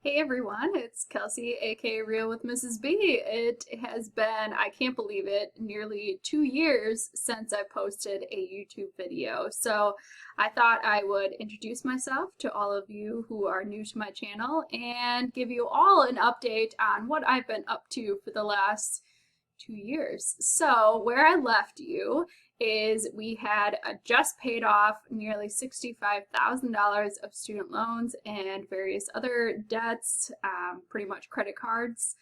Hey everyone, it's Kelsey, aka Real with Mrs. B. It has been, I can't believe it, nearly 2 years since I posted a YouTube video. So I thought I would introduce myself to all of you who are new to my channel and give you all an update on what I've been up to for the last 2 years. So where I left you is we had just paid off nearly $65,000 of student loans and various other debts, pretty much credit cards.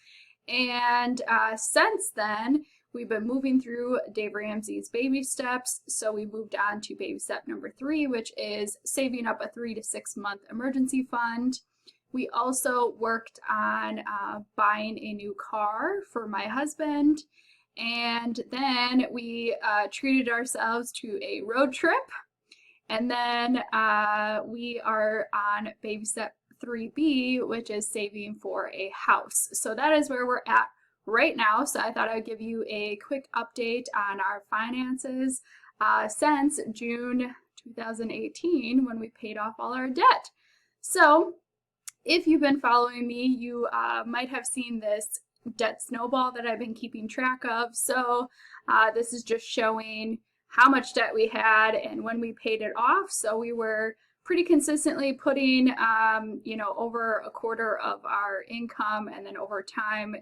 And since then, we've been moving through Dave Ramsey's baby steps. So we moved on to baby step number 3, which is saving up a 3 to 6 month emergency fund. We also worked on buying a new car for my husband. And then we treated ourselves to a road trip. And then we are on baby step 3B, which is saving for a house. So that is where we're at right now. So I thought I would give you a quick update on our finances since June 2018 when we paid off all our debt. So if you've been following me, you might have seen this debt snowball that I've been keeping track of. So this is just showing how much debt we had and when we paid it off. So we were pretty consistently putting, over a quarter of our income, and then over time,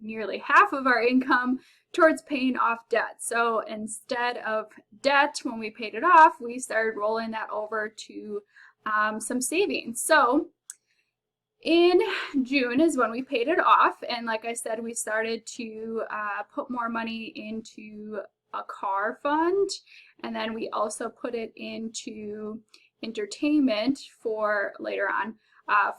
nearly half of our income towards paying off debt. So instead of debt, when we paid it off, we started rolling that over to some savings. So in June is when we paid it off, and like I said, we started to put more money into a car fund, and then we also put it into entertainment for later on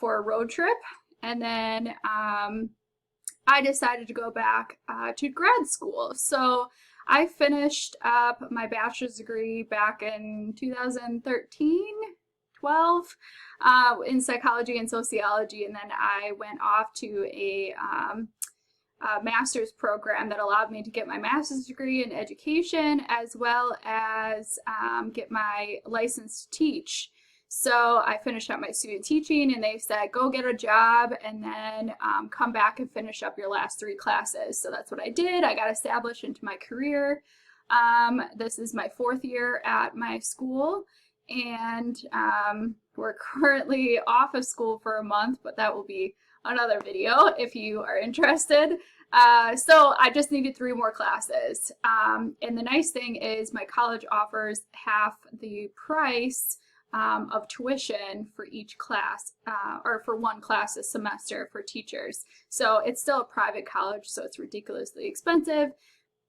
for a road trip. And then I decided to go back to grad school. So I finished up my bachelor's degree back in 2013, 12 in psychology and sociology, and then I went off to a master's program that allowed me to get my master's degree in education as well as get my license to teach. So I finished up my student teaching, and they said, go get a job and then come back and finish up your last 3 classes. So that's what I did. I got established into my career. This is my 4th year at my school, and we're currently off of school for a month, but that will be another video if you are interested. So I just needed 3 more classes. And the nice thing is my college offers half the price of tuition for each class, or for 1 class a semester for teachers. So it's still a private college, so it's ridiculously expensive,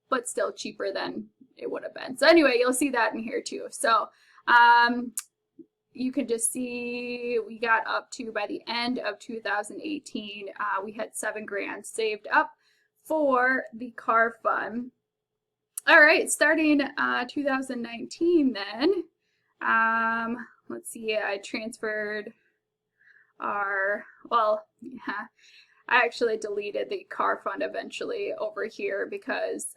but still cheaper than it would have been. So anyway, you'll see that in here too. So you can just see we got up to, by the end of 2018, we had $7 grand saved up for the car fund. All right, starting 2019 then, let's see, I transferred I actually deleted the car fund eventually over here because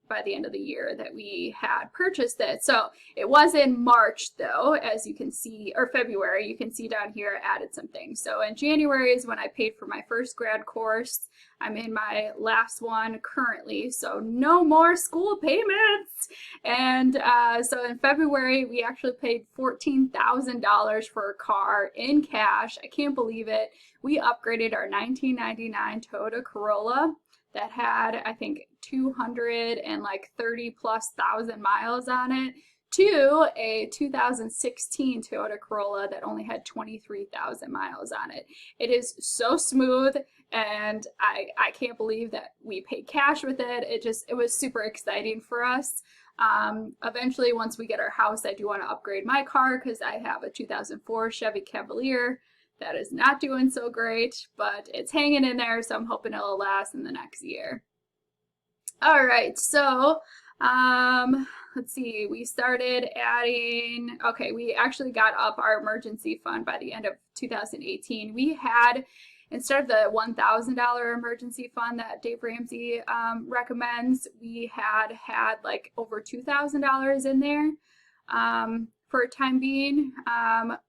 by the end of the year that we had purchased it. So it was in March though, as you can see, or February, you can see down here I added some things. So in January is when I paid for my first grad course. I'm in my last one currently, so no more school payments. And so in February, we actually paid $14,000 for a car in cash. I can't believe it. We upgraded our 1999 Toyota Corolla that had, I think, 230,000+ miles on it to a 2016 Toyota Corolla that only had 23,000 miles on it. It is so smooth, and I can't believe that we paid cash with it. It was super exciting for us. Eventually, once we get our house, I do want to upgrade my car because I have a 2004 Chevy Cavalier that is not doing so great, but it's hanging in there, so I'm hoping it'll last in the next year. All right, so let's see, we started adding, okay, we actually got up our emergency fund by the end of 2018. We had, instead of the $1,000 emergency fund that Dave Ramsey recommends, we had like over $2,000 in there for a time being.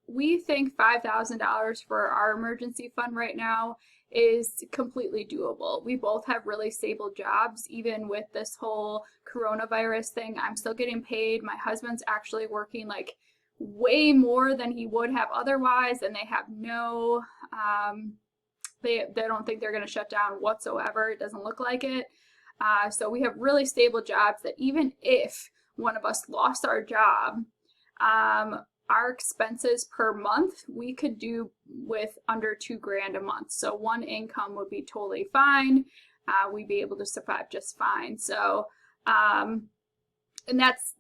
We think $5,000 for our emergency fund right now is completely doable. We both have really stable jobs. Even with this whole coronavirus thing, I'm still getting paid. My husband's actually working like way more than he would have otherwise, and they have no, they don't think they're going to shut down whatsoever. It doesn't look like it. So we have really stable jobs that even if one of us lost our job, our expenses per month we could do with under $2,000 a month. So one income would be totally fine. We'd be able to survive just fine. So, and that's,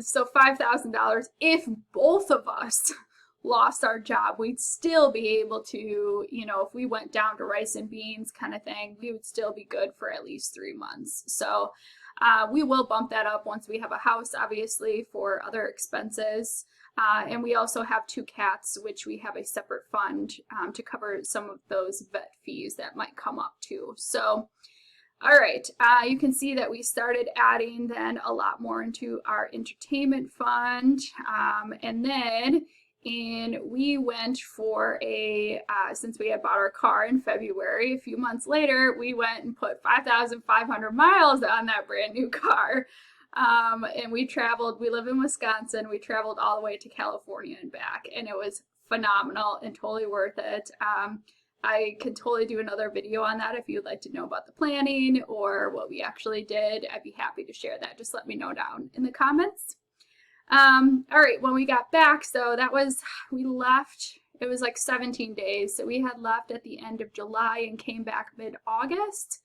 so $5,000, if both of us lost our job, we'd still be able to, you know, if we went down to rice and beans kind of thing, we would still be good for at least 3 months. So we will bump that up once we have a house, obviously, for other expenses. And we also have 2 cats, which we have a separate fund to cover some of those vet fees that might come up too. So, all right, you can see that we started adding then a lot more into our entertainment fund. And then we went for a, since we had bought our car in February, a few months later, we went and put 5,500 miles on that brand new car. And we traveled, we live in Wisconsin, we traveled all the way to California and back, and it was phenomenal and totally worth it. I could totally do another video on that if you'd like to know about the planning or what we actually did. I'd be happy to share that. Just let me know down in the comments. All right, when we got back, so that was, we left, it was like 17 days. So we had left at the end of July and came back mid-August.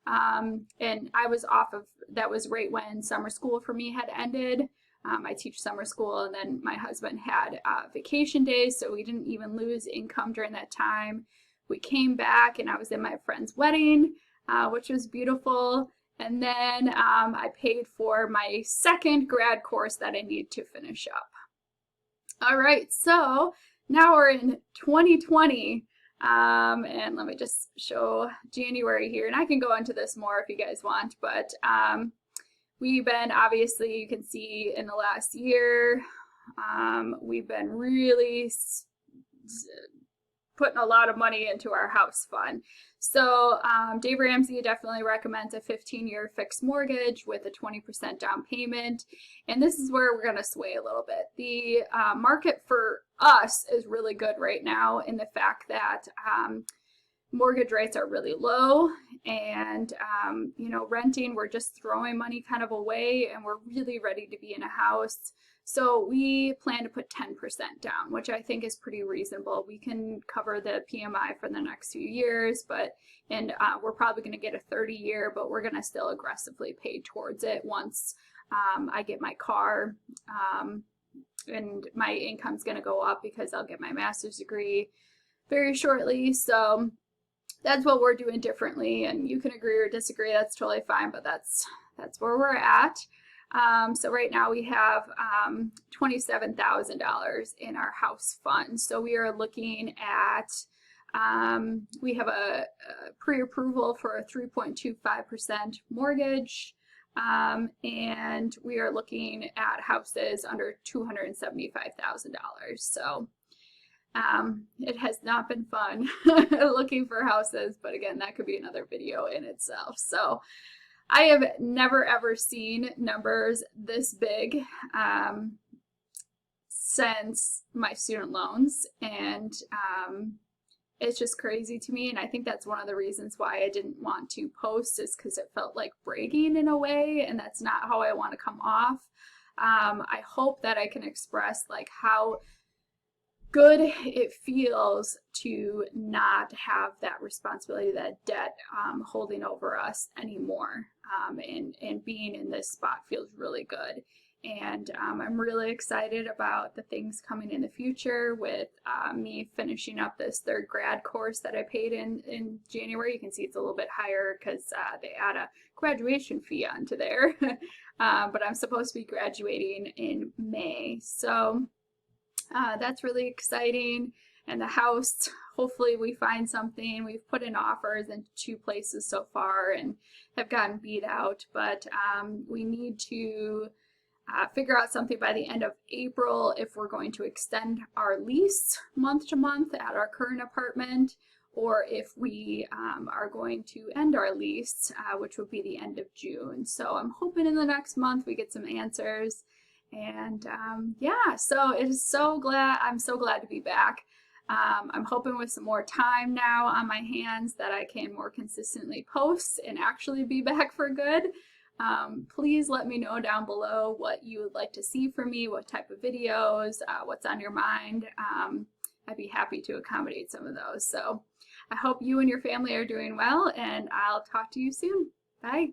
And I was off of, that was right when summer school for me had ended. I teach summer school, and then my husband had vacation days, so we didn't even lose income during that time. We came back and I was in my friend's wedding, which was beautiful. And then I paid for my second grad course that I need to finish up. All right, so now we're in 2020. And let me just show January here, and I can go into this more if you guys want, but we've been, obviously, you can see in the last year, we've been really putting a lot of money into our house fund. So Dave Ramsey definitely recommends a 15-year fixed mortgage with a 20% down payment. And this is where we're going to sway a little bit. The market for us is really good right now in the fact that mortgage rates are really low, and you know, renting, we're just throwing money kind of away, and we're really ready to be in a house. So we plan to put 10% down, which I think is pretty reasonable. We can cover the PMI for the next few years, but, and we're probably going to get a 30-year, but we're going to still aggressively pay towards it once I get my car, and my income's going to go up because I'll get my master's degree very shortly. So that's what we're doing differently, and you can agree or disagree, that's totally fine, but that's where we're at. So right now we have $27,000 in our house fund. So we are looking at, we have a pre-approval for a 3.25% mortgage, and we are looking at houses under $275,000. So it has not been fun looking for houses, but again, that could be another video in itself. So I have never ever seen numbers this big since my student loans, and it's just crazy to me. And I think that's one of the reasons why I didn't want to post, is because it felt like bragging in a way, and that's not how I want to come off. I hope that I can express like how good it feels to not have that responsibility, that debt holding over us anymore, and being in this spot feels really good. And I'm really excited about the things coming in the future with me finishing up this third grad course that I paid in January. You can see it's a little bit higher because they add a graduation fee onto there, but I'm supposed to be graduating in May. So that's really exciting. And the house, hopefully we find something. We've put in offers in 2 places so far and have gotten beat out, but we need to figure out something by the end of April if we're going to extend our lease month to month at our current apartment, or if we are going to end our lease, which would be the end of June. So I'm hoping in the next month we get some answers. And yeah, so I'm so glad to be back. I'm hoping with some more time now on my hands that I can more consistently post and actually be back for good. Please let me know down below what you would like to see from me, what type of videos, what's on your mind. I'd be happy to accommodate some of those. So I hope you and your family are doing well, and I'll talk to you soon. Bye.